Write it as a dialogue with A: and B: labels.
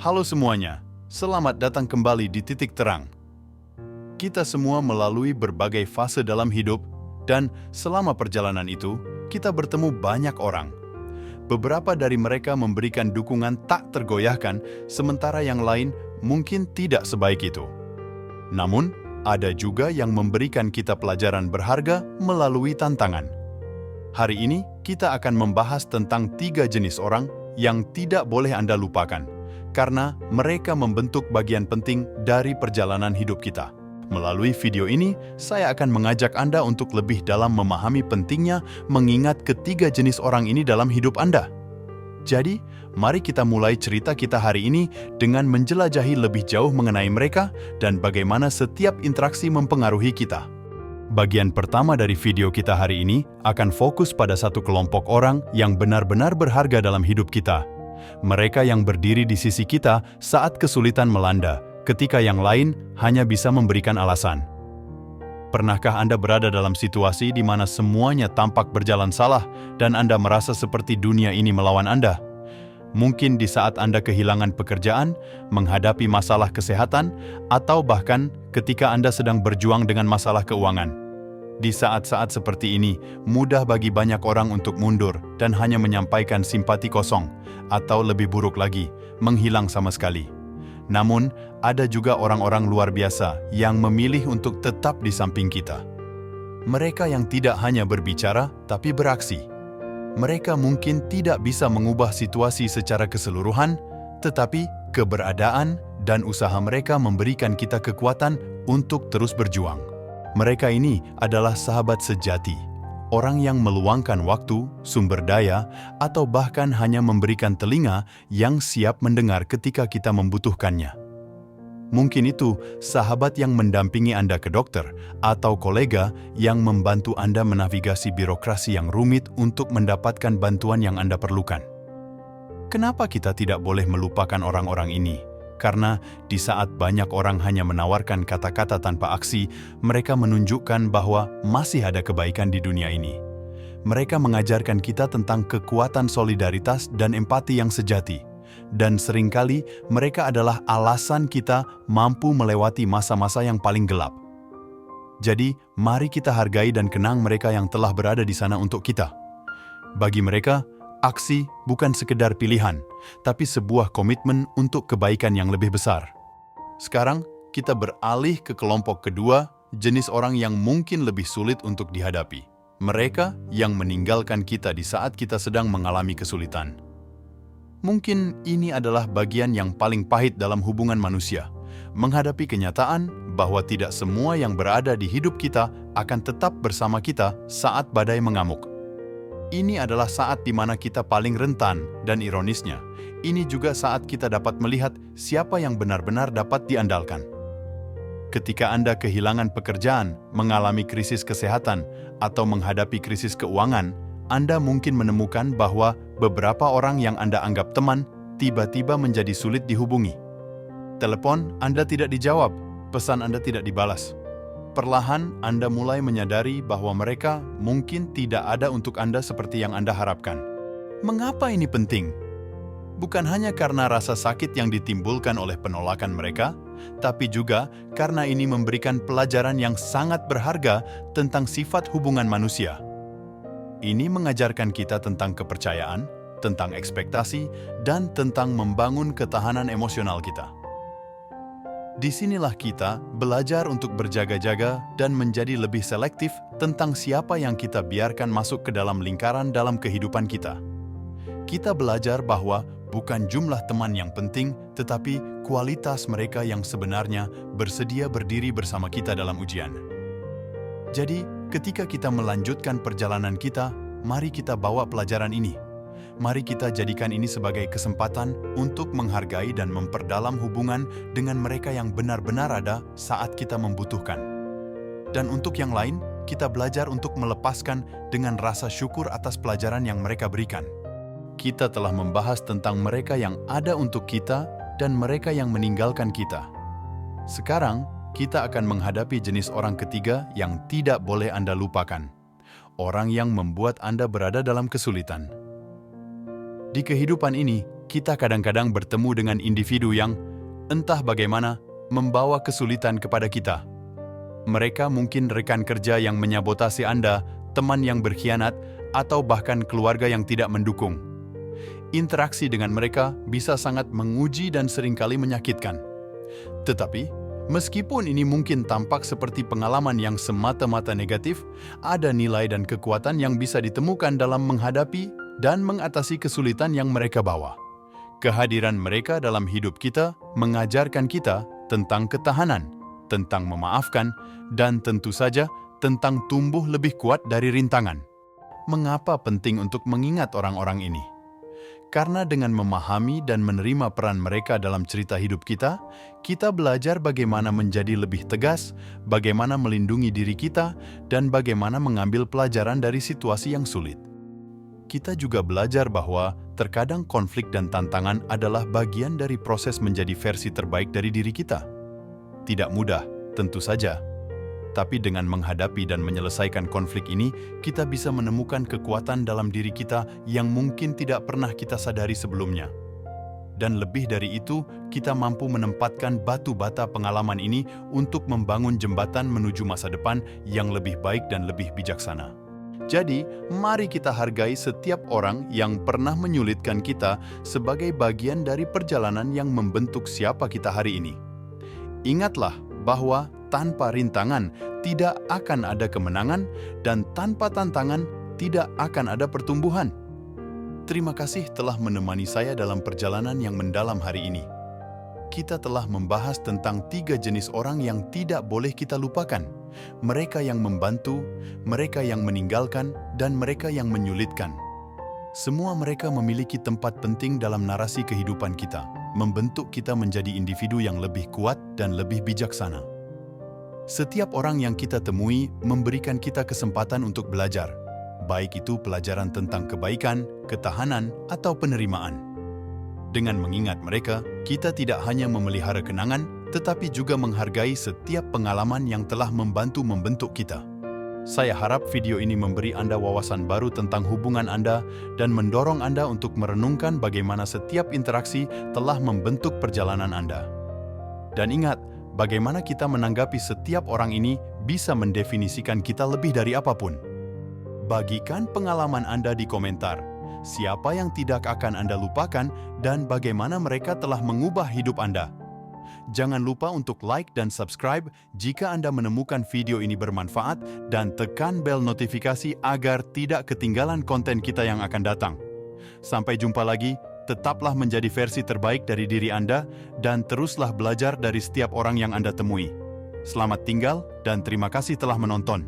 A: Halo semuanya, selamat datang kembali di Titik Terang. Kita semua melalui berbagai fase dalam hidup, dan selama perjalanan itu, kita bertemu banyak orang. Beberapa dari mereka memberikan dukungan tak tergoyahkan, sementara yang lain mungkin tidak sebaik itu. Namun, ada juga yang memberikan kita pelajaran berharga melalui tantangan. Hari ini, kita akan membahas tentang 3 jenis orang yang tidak boleh Anda lupakan, karena mereka membentuk bagian penting dari perjalanan hidup kita. Melalui video ini, saya akan mengajak Anda untuk lebih dalam memahami pentingnya mengingat ketiga jenis orang ini dalam hidup Anda. Jadi, mari kita mulai cerita kita hari ini dengan menjelajahi lebih jauh mengenai mereka dan bagaimana setiap interaksi mempengaruhi kita. Bagian pertama dari video kita hari ini akan fokus pada satu kelompok orang yang benar-benar berharga dalam hidup kita. Mereka yang berdiri di sisi kita saat kesulitan melanda, ketika yang lain hanya bisa memberikan alasan. Pernahkah Anda berada dalam situasi di mana semuanya tampak berjalan salah dan Anda merasa seperti dunia ini melawan Anda? Mungkin di saat Anda kehilangan pekerjaan, menghadapi masalah kesehatan, atau bahkan ketika Anda sedang berjuang dengan masalah keuangan. Di saat-saat seperti ini, mudah bagi banyak orang untuk mundur dan hanya menyampaikan simpati kosong, atau lebih buruk lagi, menghilang sama sekali. Namun, ada juga orang-orang luar biasa yang memilih untuk tetap di samping kita. Mereka yang tidak hanya berbicara, tapi beraksi. Mereka mungkin tidak bisa mengubah situasi secara keseluruhan, tetapi keberadaan dan usaha mereka memberikan kita kekuatan untuk terus berjuang. Mereka ini adalah sahabat sejati, orang yang meluangkan waktu, sumber daya, atau bahkan hanya memberikan telinga yang siap mendengar ketika kita membutuhkannya. Mungkin itu sahabat yang mendampingi Anda ke dokter, atau kolega yang membantu Anda menavigasi birokrasi yang rumit untuk mendapatkan bantuan yang Anda perlukan. Kenapa kita tidak boleh melupakan orang-orang ini? Karena di saat banyak orang hanya menawarkan kata-kata tanpa aksi, mereka menunjukkan bahwa masih ada kebaikan di dunia ini. Mereka mengajarkan kita tentang kekuatan solidaritas dan empati yang sejati. Dan seringkali mereka adalah alasan kita mampu melewati masa-masa yang paling gelap. Jadi, mari kita hargai dan kenang mereka yang telah berada di sana untuk kita. Bagi mereka, aksi bukan sekedar pilihan, tapi sebuah komitmen untuk kebaikan yang lebih besar. Sekarang, kita beralih ke kelompok kedua, jenis orang yang mungkin lebih sulit untuk dihadapi. Mereka yang meninggalkan kita di saat kita sedang mengalami kesulitan. Mungkin ini adalah bagian yang paling pahit dalam hubungan manusia, menghadapi kenyataan bahwa tidak semua yang berada di hidup kita akan tetap bersama kita saat badai mengamuk. Ini adalah saat di mana kita paling rentan, dan ironisnya, ini juga saat kita dapat melihat siapa yang benar-benar dapat diandalkan. Ketika Anda kehilangan pekerjaan, mengalami krisis kesehatan, atau menghadapi krisis keuangan, Anda mungkin menemukan bahwa beberapa orang yang Anda anggap teman tiba-tiba menjadi sulit dihubungi. Telepon Anda tidak dijawab, pesan Anda tidak dibalas. Perlahan Anda mulai menyadari bahwa mereka mungkin tidak ada untuk Anda seperti yang Anda harapkan. Mengapa ini penting? Bukan hanya karena rasa sakit yang ditimbulkan oleh penolakan mereka, tapi juga karena ini memberikan pelajaran yang sangat berharga tentang sifat hubungan manusia. Ini mengajarkan kita tentang kepercayaan, tentang ekspektasi, dan tentang membangun ketahanan emosional kita. Disinilah kita belajar untuk berjaga-jaga dan menjadi lebih selektif tentang siapa yang kita biarkan masuk ke dalam lingkaran dalam kehidupan kita. Kita belajar bahwa bukan jumlah teman yang penting, tetapi kualitas mereka yang sebenarnya bersedia berdiri bersama kita dalam ujian. Jadi, ketika kita melanjutkan perjalanan kita, mari kita bawa pelajaran ini. Mari kita jadikan ini sebagai kesempatan untuk menghargai dan memperdalam hubungan dengan mereka yang benar-benar ada saat kita membutuhkan. Dan untuk yang lain, kita belajar untuk melepaskan dengan rasa syukur atas pelajaran yang mereka berikan. Kita telah membahas tentang mereka yang ada untuk kita dan mereka yang meninggalkan kita. Sekarang, kita akan menghadapi jenis orang ketiga yang tidak boleh Anda lupakan. Orang yang membuat Anda berada dalam kesulitan. Di kehidupan ini, kita kadang-kadang bertemu dengan individu yang, entah bagaimana, membawa kesulitan kepada kita. Mereka mungkin rekan kerja yang menyabotase Anda, teman yang berkhianat, atau bahkan keluarga yang tidak mendukung. Interaksi dengan mereka bisa sangat menguji dan seringkali menyakitkan. Tetapi, meskipun ini mungkin tampak seperti pengalaman yang semata-mata negatif, ada nilai dan kekuatan yang bisa ditemukan dalam menghadapi dan mengatasi kesulitan yang mereka bawa. Kehadiran mereka dalam hidup kita mengajarkan kita tentang ketahanan, tentang memaafkan, dan tentu saja tentang tumbuh lebih kuat dari rintangan. Mengapa penting untuk mengingat orang-orang ini? Karena dengan memahami dan menerima peran mereka dalam cerita hidup kita, kita belajar bagaimana menjadi lebih tegas, bagaimana melindungi diri kita, dan bagaimana mengambil pelajaran dari situasi yang sulit. Kita juga belajar bahwa terkadang konflik dan tantangan adalah bagian dari proses menjadi versi terbaik dari diri kita. Tidak mudah, tentu saja. Tapi dengan menghadapi dan menyelesaikan konflik ini, kita bisa menemukan kekuatan dalam diri kita yang mungkin tidak pernah kita sadari sebelumnya. Dan lebih dari itu, kita mampu menempatkan batu bata pengalaman ini untuk membangun jembatan menuju masa depan yang lebih baik dan lebih bijaksana. Jadi, mari kita hargai setiap orang yang pernah menyulitkan kita sebagai bagian dari perjalanan yang membentuk siapa kita hari ini. Ingatlah bahwa tanpa rintangan tidak akan ada kemenangan dan tanpa tantangan tidak akan ada pertumbuhan. Terima kasih telah menemani saya dalam perjalanan yang mendalam hari ini. Kita telah membahas tentang 3 jenis orang yang tidak boleh kita lupakan. Mereka yang membantu, mereka yang meninggalkan, dan mereka yang menyulitkan. Semua mereka memiliki tempat penting dalam narasi kehidupan kita, membentuk kita menjadi individu yang lebih kuat dan lebih bijaksana. Setiap orang yang kita temui memberikan kita kesempatan untuk belajar, baik itu pelajaran tentang kebaikan, ketahanan, atau penerimaan. Dengan mengingat mereka, kita tidak hanya memelihara kenangan, tetapi juga menghargai setiap pengalaman yang telah membantu membentuk kita. Saya harap video ini memberi Anda wawasan baru tentang hubungan Anda dan mendorong Anda untuk merenungkan bagaimana setiap interaksi telah membentuk perjalanan Anda. Dan ingat, bagaimana kita menanggapi setiap orang ini bisa mendefinisikan kita lebih dari apapun. Bagikan pengalaman Anda di komentar. Siapa yang tidak akan Anda lupakan dan bagaimana mereka telah mengubah hidup Anda. Jangan lupa untuk like dan subscribe jika Anda menemukan video ini bermanfaat dan tekan bel notifikasi agar tidak ketinggalan konten kita yang akan datang. Sampai jumpa lagi, tetaplah menjadi versi terbaik dari diri Anda dan teruslah belajar dari setiap orang yang Anda temui. Selamat tinggal dan terima kasih telah menonton.